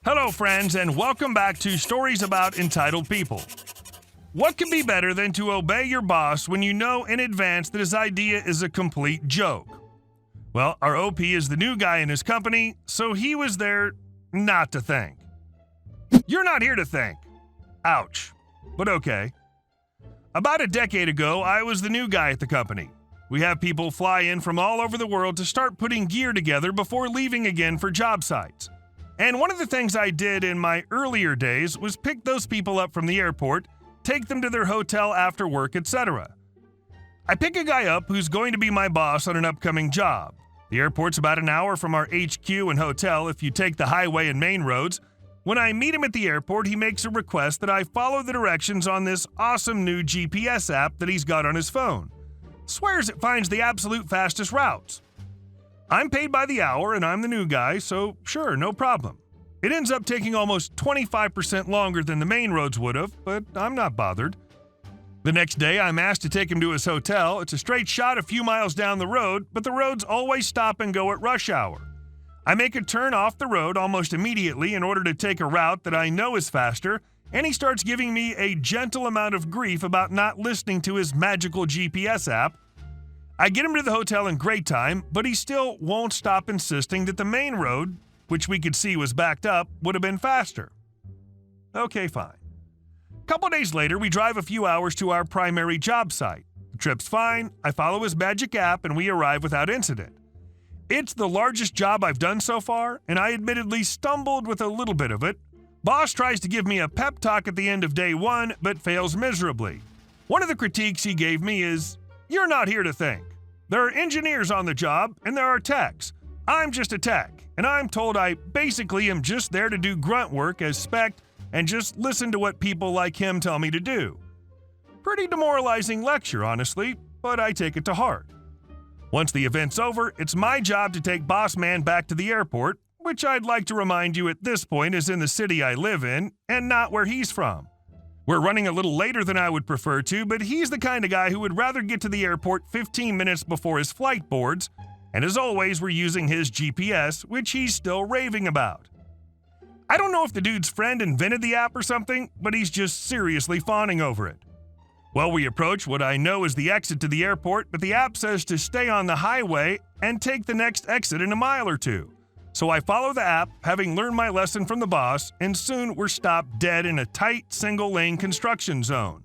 Hello, friends, and welcome back to Stories About Entitled People. What could be better than to obey your boss when you know in advance that his idea is a complete joke? Well, our OP is the new guy in his company, so he was there not to thank. You're not here to thank. Ouch. But okay. About a decade ago, I was the new guy at the company. We have people fly in from all over the world to start putting gear together before leaving again for job sites. And one of the things I did in my earlier days was pick those people up from the airport, take them to their hotel after work, etc. I pick a guy up who's going to be my boss on an upcoming job. The airport's about an hour from our HQ and hotel if you take the highway and main roads. When I meet him at the airport, he makes a request that I follow the directions on this awesome new GPS app that he's got on his phone. Swears it finds the absolute fastest routes. I'm paid by the hour and I'm the new guy, so sure, no problem. It ends up taking almost 25% longer than the main roads would have, but I'm not bothered. The next day, I'm asked to take him to his hotel. It's a straight shot a few miles down the road, but the roads always stop and go at rush hour. I make a turn off the road almost immediately in order to take a route that I know is faster, and he starts giving me a gentle amount of grief about not listening to his magical GPS app. I get him to the hotel in great time, but he still won't stop insisting that the main road, which we could see was backed up, would have been faster. Okay, fine. A couple days later, we drive a few hours to our primary job site. The trip's fine, I follow his magic app, and we arrive without incident. It's the largest job I've done so far, and I admittedly stumbled with a little bit of it. Boss tries to give me a pep talk at the end of day one, but fails miserably. One of the critiques he gave me is, "You're not here to think. There are engineers on the job, and there are techs. I'm just a tech, and I'm told I basically am just there to do grunt work as spec and just listen to what people like him tell me to do." Pretty demoralizing lecture, honestly, but I take it to heart. Once the event's over, it's my job to take Boss Man back to the airport, which I'd like to remind you at this point is in the city I live in, and not where he's from. We're running a little later than I would prefer to, but he's the kind of guy who would rather get to the airport 15 minutes before his flight boards, and as always, we're using his GPS, which he's still raving about. I don't know if the dude's friend invented the app or something, but he's just seriously fawning over it. Well, we approach what I know is the exit to the airport, but the app says to stay on the highway and take the next exit in a mile or two. So I follow the app, having learned my lesson from the boss, and soon we're stopped dead in a tight, single-lane construction zone.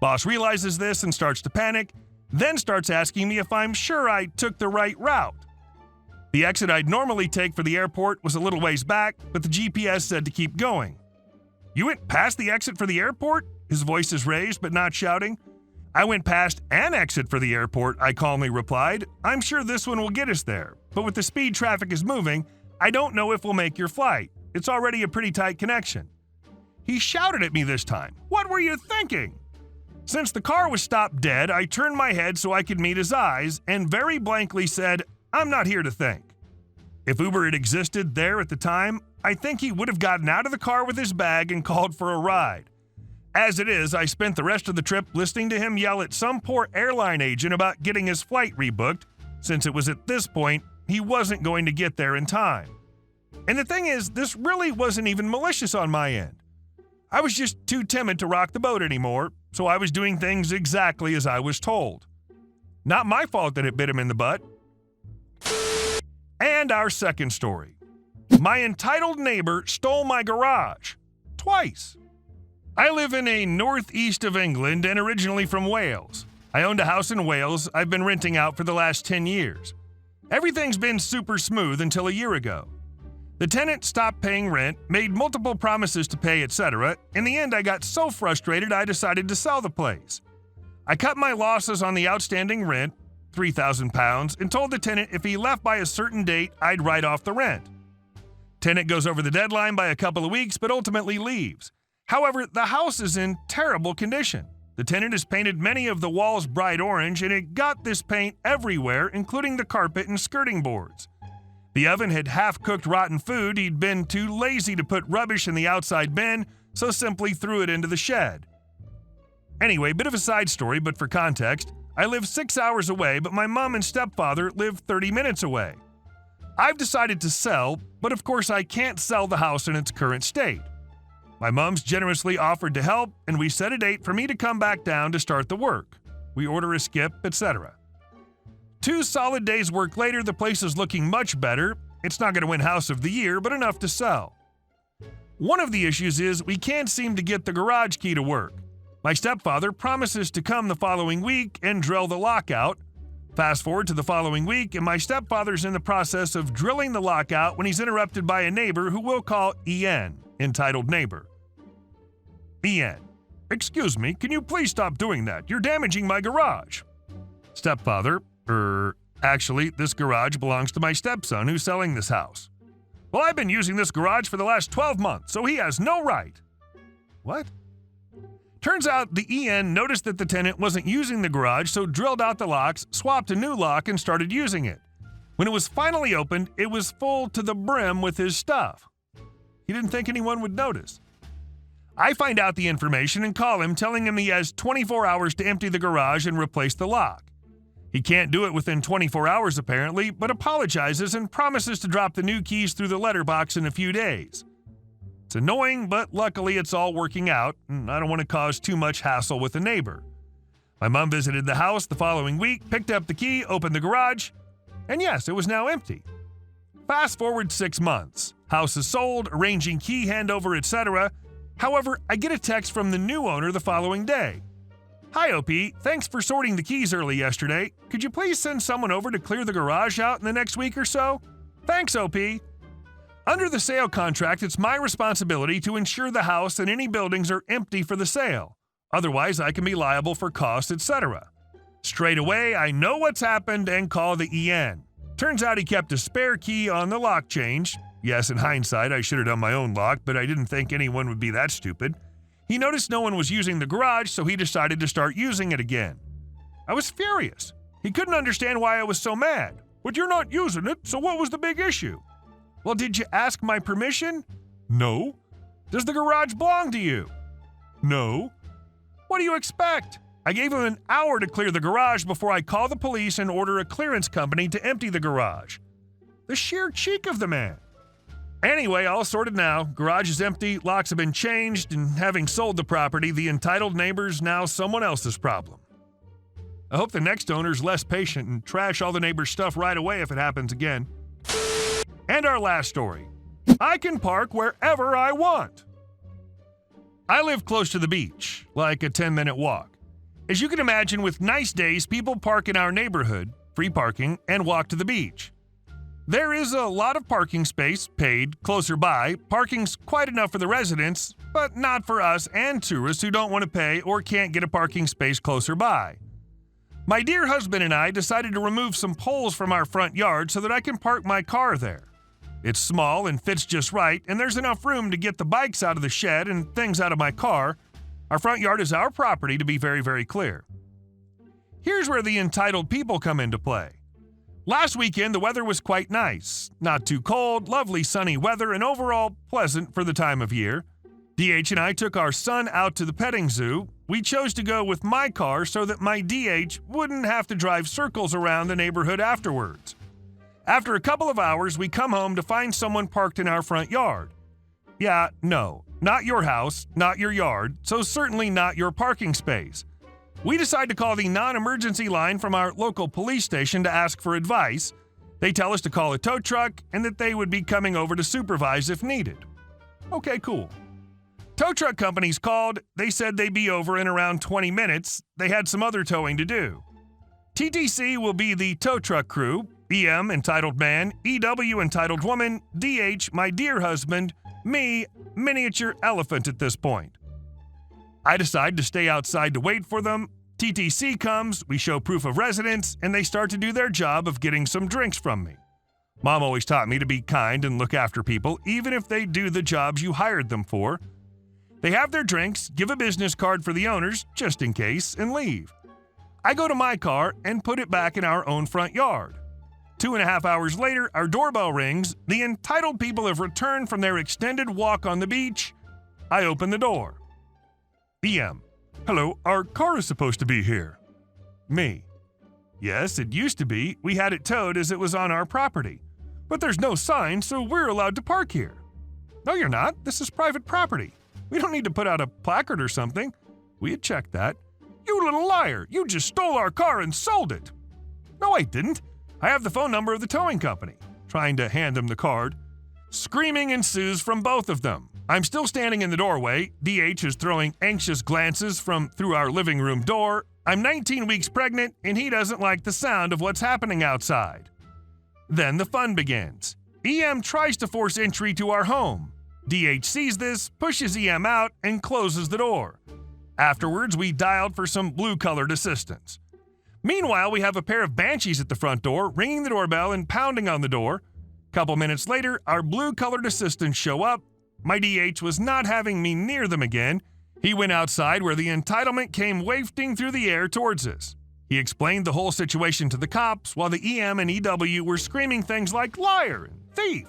Boss realizes this and starts to panic, then starts asking me if I'm sure I took the right route. The exit I'd normally take for the airport was a little ways back, but the GPS said to keep going. "You went past the exit for the airport?" His voice is raised, but not shouting. "I went past an exit for the airport," I calmly replied. "I'm sure this one will get us there, but with the speed traffic is moving, I don't know if we'll make your flight. It's already a pretty tight connection." He shouted at me this time. "What were you thinking?" Since the car was stopped dead, I turned my head so I could meet his eyes and very blankly said, "I'm not here to think." If Uber had existed there at the time, I think he would have gotten out of the car with his bag and called for a ride. As it is, I spent the rest of the trip listening to him yell at some poor airline agent about getting his flight rebooked, since it was at this point he wasn't going to get there in time. And the thing is, this really wasn't even malicious on my end. I was just too timid to rock the boat anymore, so I was doing things exactly as I was told. Not my fault that it bit him in the butt. And our second story. My entitled neighbor stole my garage. Twice. I live in a northeast of England and originally from Wales. I owned a house in Wales I've been renting out for the last 10 years. Everything's been super smooth until a year ago. The tenant stopped paying rent, made multiple promises to pay, etc. In the end, I got so frustrated I decided to sell the place. I cut my losses on the outstanding rent, £3,000, and told the tenant if he left by a certain date, I'd write off the rent. Tenant goes over the deadline by a couple of weeks, but ultimately leaves. However, the house is in terrible condition. The tenant has painted many of the walls bright orange, and it got this paint everywhere, including the carpet and skirting boards. The oven had half-cooked rotten food. He'd been too lazy to put rubbish in the outside bin, so simply threw it into the shed. Anyway, bit of a side story, but for context, I live 6 hours away, but my mom and stepfather live 30 minutes away. I've decided to sell, but of course I can't sell the house in its current state. My mom's generously offered to help, and we set a date for me to come back down to start the work. We order a skip, etc. 2 solid days' work later, the place is looking much better. It's not going to win House of the Year, but enough to sell. One of the issues is we can't seem to get the garage key to work. My stepfather promises to come the following week and drill the lock out. Fast forward to the following week, and my stepfather's in the process of drilling the lock out when he's interrupted by a neighbor who we'll call EN, entitled neighbor. EN: "Excuse me, can you please stop doing that? You're damaging my garage." Stepfather: Actually, this garage belongs to my stepson who's selling this house." "Well, I've been using this garage for the last 12 months, so he has no right." What? Turns out the EN noticed that the tenant wasn't using the garage, so drilled out the locks, swapped a new lock, and started using it. When it was finally opened, it was full to the brim with his stuff. He didn't think anyone would notice. I find out the information and call him, telling him he has 24 hours to empty the garage and replace the lock. He can't do it within 24 hours apparently, but apologizes and promises to drop the new keys through the letterbox in a few days. It's annoying, but luckily it's all working out, and I don't want to cause too much hassle with the neighbor. My mom visited the house the following week, picked up the key, opened the garage, and yes, it was now empty. Fast forward 6 months. House is sold, arranging key handover, etc. However, I get a text from the new owner the following day. "Hi, OP. Thanks for sorting the keys early yesterday. Could you please send someone over to clear the garage out in the next week or so? Thanks, OP." Under the sale contract, it's my responsibility to ensure the house and any buildings are empty for the sale. Otherwise, I can be liable for costs, etc. Straight away, I know what's happened and call the EN. Turns out he kept a spare key on the lock change. Yes, in hindsight, I should have done my own lock, but I didn't think anyone would be that stupid. He noticed no one was using the garage, so he decided to start using it again. I was furious. He couldn't understand why I was so mad. "But you're not using it, so what was the big issue?" "Well, did you ask my permission?" "No." "Does the garage belong to you?" "No." "What do you expect?" I gave him an hour to clear the garage before I call the police and order a clearance company to empty the garage. The sheer cheek of the man. Anyway, all sorted now. Garage is empty, locks have been changed, and having sold the property, the entitled neighbor's now someone else's problem. I hope the next owner's less patient and trash all the neighbor's stuff right away if it happens again. And our last story. I can park wherever I want. I live close to the beach, like a 10-minute walk. As you can imagine, with nice days, people park in our neighborhood, free parking, and walk to the beach. There is a lot of parking space, paid, closer by. Parking's quite enough for the residents, but not for us and tourists who don't want to pay or can't get a parking space closer by. My dear husband and I decided to remove some poles from our front yard so that I can park my car there. It's small and fits just right, and there's enough room to get the bikes out of the shed and things out of my car. Our front yard is our property, to be very, very clear. Here's where the entitled people come into play. Last weekend, the weather was quite nice. Not too cold, lovely sunny weather, and overall pleasant for the time of year. DH and I took our son out to the petting zoo. We chose to go with my car so that my DH wouldn't have to drive circles around the neighborhood afterwards. After a couple of hours, we come home to find someone parked in our front yard. Yeah, no, not your house, not your yard, so certainly not your parking space. We decide to call the non-emergency line from our local police station to ask for advice. They tell us to call a tow truck and that they would be coming over to supervise if needed. Okay, cool. Tow truck companies called. They said they'd be over in around 20 minutes. They had some other towing to do. TTC will be the tow truck crew, EM, entitled man, EW, entitled woman, DH, my dear husband, me, miniature elephant at this point. I decide to stay outside to wait for them. TTC comes, we show proof of residence, and they start to do their job of getting some drinks from me. Mom always taught me to be kind and look after people, even if they do the jobs you hired them for. They have their drinks, give a business card for the owners, just in case, and leave. I go to my car and put it back in our own front yard. 2.5 hours later, our doorbell rings. The entitled people have returned from their extended walk on the beach. I open the door. EM. Hello, our car is supposed to be here. Me. Yes, it used to be. We had it towed as it was on our property. But there's no sign, so we're allowed to park here. No, you're not. This is private property. We don't need to put out a placard or something. We had checked that. You little liar! You just stole our car and sold it! No, I didn't. I have the phone number of the towing company. Trying to hand them the card. Screaming ensues from both of them. I'm still standing in the doorway. DH is throwing anxious glances through our living room door. I'm 19 weeks pregnant, and he doesn't like the sound of what's happening outside. Then the fun begins. EM tries to force entry to our home. DH sees this, pushes EM out, and closes the door. Afterwards, we dialed for some blue-colored assistance. Meanwhile, we have a pair of banshees at the front door, ringing the doorbell and pounding on the door. Couple minutes later, our blue-colored assistants show up. My DH was not having me near them again. He went outside where the entitlement came wafting through the air towards us. He explained the whole situation to the cops while the EM and EW were screaming things like liar and thief.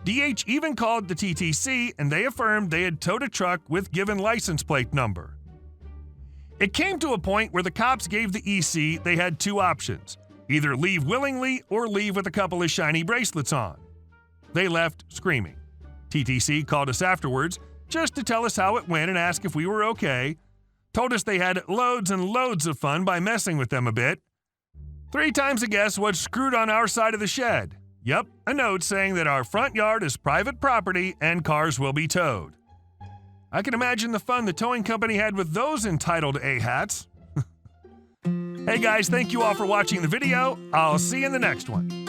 DH even called the TTC and they affirmed they had towed a truck with given license plate number. It came to a point where the cops gave the EC they had two options, either leave willingly or leave with a couple of shiny bracelets on. They left screaming. TTC called us afterwards just to tell us how it went and ask if we were okay. Told us they had loads and loads of fun by messing with them a bit. 3 times a guess what screwed on our side of the shed. Yep, a note saying that our front yard is private property and cars will be towed. I can imagine the fun the towing company had with those entitled A-hats. Hey guys, thank you all for watching the video. I'll see you in the next one.